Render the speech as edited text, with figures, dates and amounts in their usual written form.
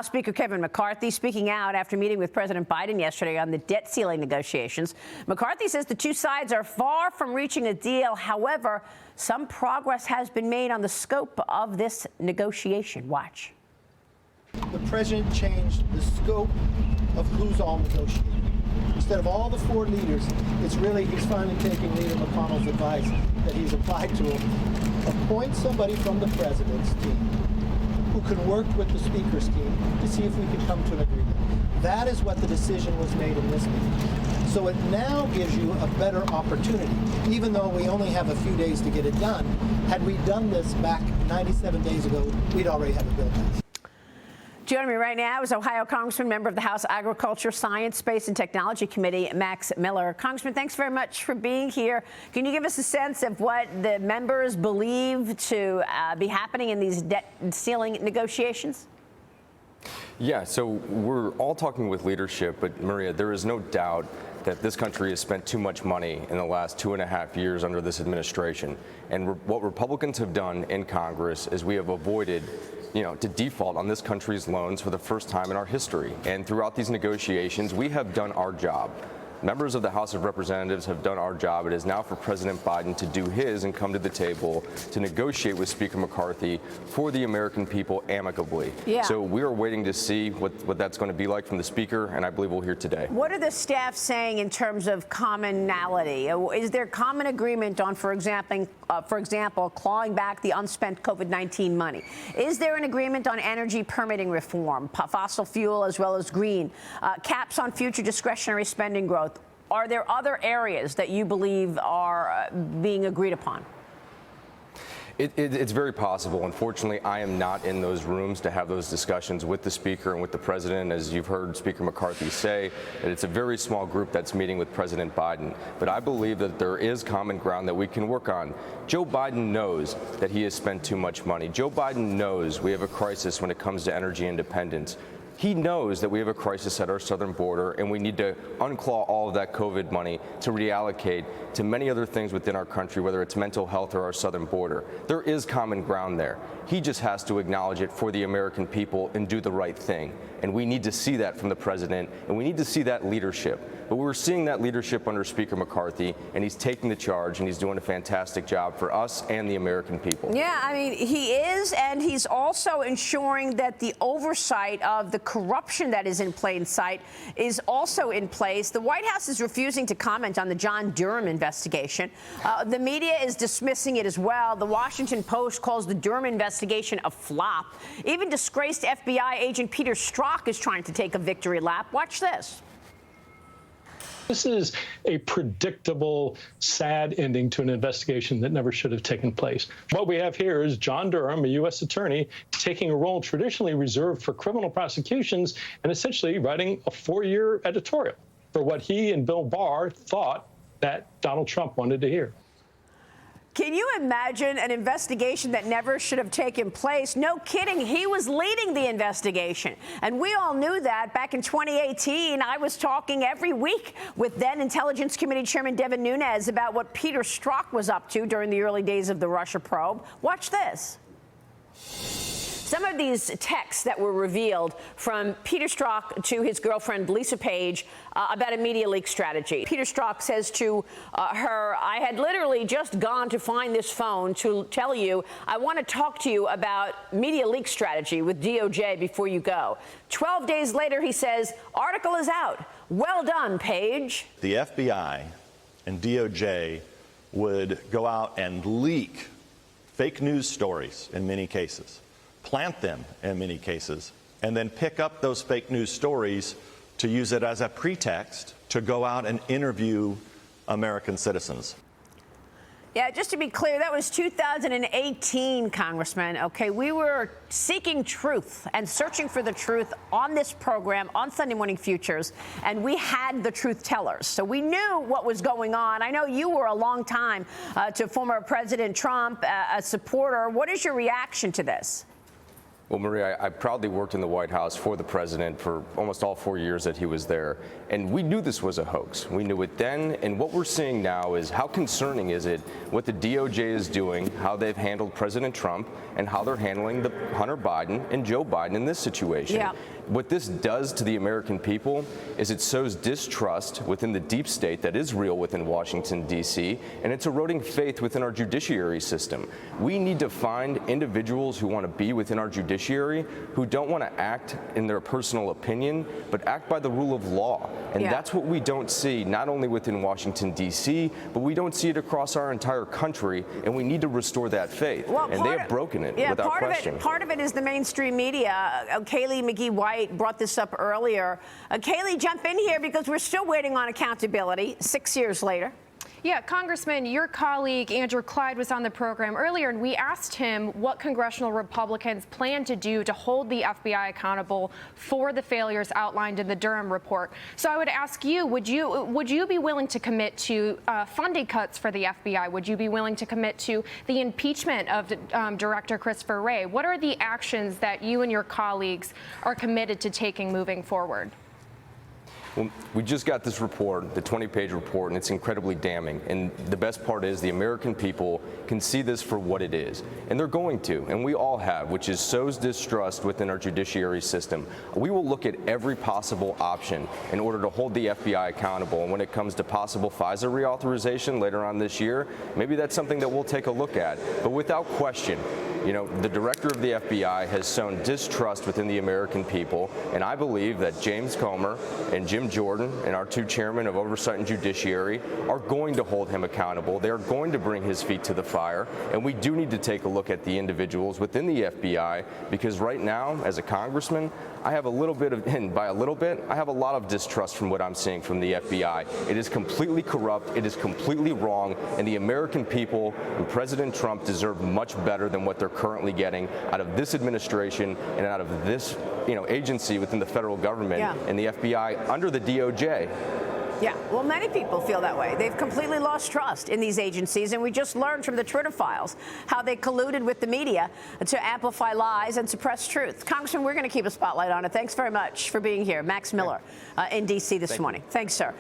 House Speaker Kevin McCarthy speaking out after meeting with President Biden yesterday on the debt ceiling negotiations. McCarthy says the two sides are far from reaching a deal. However, some progress has been made on the scope of this negotiation. Watch. The president changed the scope of who's all negotiating. Instead of all the four leaders, it's really he's finally taking Leader McConnell's advice that he's applied to him. Appoint somebody from the president's team who can work with the speaker's team to see if we can come to an agreement. That is what the decision was made in this meeting. So it now gives you a better opportunity, even though we only have a few days to get it done. Had we done this back 97 days ago, we'd already have a bill passed. Joining me right now is Ohio Congressman, member of the House Agriculture, Science, Space, and Technology Committee, Max Miller. Congressman, thanks very much for being here. Can you give us a sense of what the members believe to be happening in these debt ceiling negotiations? Yeah, so we're all talking with leadership, but Maria, there is no doubt that this country has spent too much money in the last 2.5 years under this administration. And what Republicans have done in Congress is we have avoided to default on this country's loans for the first time in our history. And throughout these negotiations, we have done our job. Members of the House of Representatives have done our job. It is now for President Biden to do his and come to the table to negotiate with Speaker McCarthy for the American people amicably. Yeah. So we are waiting to see what that's going to be like from the Speaker, and I believe we'll hear today. What are the staff saying in terms of commonality? Is there common agreement on, for example, clawing back the unspent COVID-19 money? Is there an agreement on energy permitting reform, fossil fuel as well as green, caps on future discretionary spending growth? Are there other areas that you believe are being agreed upon? It's very possible. Unfortunately, I am not in those rooms to have those discussions with the Speaker and with the President. As you've heard Speaker McCarthy say, that it's a very small group that's meeting with President Biden. But I believe that there is common ground that we can work on. Joe Biden knows that he has spent too much money. Joe Biden knows we have a crisis when it comes to energy independence. He knows that we have a crisis at our southern border, and we need to unclaw all of that COVID money to reallocate to many other things within our country, whether it's mental health or our southern border. There is common ground there. He just has to acknowledge it for the American people and do the right thing. And we need to see that from the president, and we need to see that leadership. But we're seeing that leadership under Speaker McCarthy, and he's taking the charge, and he's doing a fantastic job for us and the American people. Yeah, I mean, he is, and he's also ensuring that the oversight of the corruption that is in plain sight is also in place. The White House is refusing to comment on the John Durham investigation. The media is dismissing it as well. The Washington Post calls the Durham investigation a flop. Even disgraced FBI agent Peter Strzok is trying to take a victory lap. Watch this. This is a predictable, sad ending to an investigation that never should have taken place. What we have here is John Durham, a U.S. attorney, taking a role traditionally reserved for criminal prosecutions and essentially writing a 4-year editorial for what he and Bill Barr thought that Donald Trump wanted to hear. Can you imagine an investigation that never should have taken place? No kidding. He was leading the investigation. And we all knew that back in 2018. I was talking every week with then Intelligence Committee Chairman Devin Nunes about what Peter Strzok was up to during the early days of the Russia probe. Watch this. Some of these texts that were revealed from Peter Strzok to his girlfriend, Lisa Page, about a media leak strategy. Peter Strzok says to her, I had literally just gone to find this phone to tell you I want to talk to you about media leak strategy with DOJ before you go. 12 days later, he says, article is out. Well done, Page. The FBI and DOJ would go out and leak fake news stories in many cases, plant them in many cases, and then pick up those fake news stories to use it as a pretext to go out and interview American citizens. Yeah, just to be clear, that was 2018, Congressman. Okay, we were seeking truth and searching for the truth on this program on Sunday Morning Futures, and we had the truth tellers. So we knew what was going on. I know you were a long time to former President Trump, a supporter. What is your reaction to this? Well, Maria, I proudly worked in the White House for the president for almost all 4 years that he was there. And we knew this was a hoax. We knew it then. And what we're seeing now is how concerning is it what the DOJ is doing, how they've handled President Trump, and how they're handling the Hunter Biden and Joe Biden in this situation. Yeah. What this does to the American people is it sows distrust within the deep state that is real within Washington, D.C., and it's eroding faith within our judiciary system. We need to find individuals who want to be within our judiciary, who don't want to act in their personal opinion, but act by the rule of law. And that's what we don't see, not only within Washington, D.C., but we don't see it across our entire country, and we need to restore that faith. Well, and they have broken it without question. Part of it is the mainstream media. Kayleigh McGee-White brought this up earlier. Kayleigh, jump in here because we're still waiting on accountability 6 years later. Yeah, Congressman, your colleague Andrew Clyde was on the program earlier, and we asked him what congressional Republicans plan to do to hold the FBI accountable for the failures outlined in the Durham report. So I would ask you, would you be willing to commit to funding cuts for the FBI? Would you be willing to commit to the impeachment of Director Christopher Wray? What are the actions that you and your colleagues are committed to taking moving forward? Well, we just got this report, the 20-page report, and it's incredibly damning. And the best part is the American people can see this for what it is. And they're going to, and we all have, which is sows distrust within our judiciary system. We will look at every possible option in order to hold the FBI accountable. And when it comes to possible FISA reauthorization later on this year, maybe that's something that we'll take a look at. But without question, you know, the director of the FBI has sown distrust within the American people, and I believe that James Comer and Jim Jordan and our two chairmen of Oversight and Judiciary are going to hold him accountable. They're going to bring his feet to the fire, and we do need to take a look at the individuals within the FBI, because right now, as a congressman, I have a little bit of, and by a little bit, I have a lot of distrust from what I'm seeing from the FBI. It is completely corrupt, it is completely wrong, and the American people and President Trump deserve much better than what they're currently getting out of this administration and out of this, agency within the federal government and the FBI under the DOJ. Yeah, well, many people feel that way. They've completely lost trust in these agencies, and we just learned from the Twitter files how they colluded with the media to amplify lies and suppress truth. Congressman, we're going to keep a spotlight on it. Thanks very much for being here. Max Miller in D.C. this morning. Thanks, sir.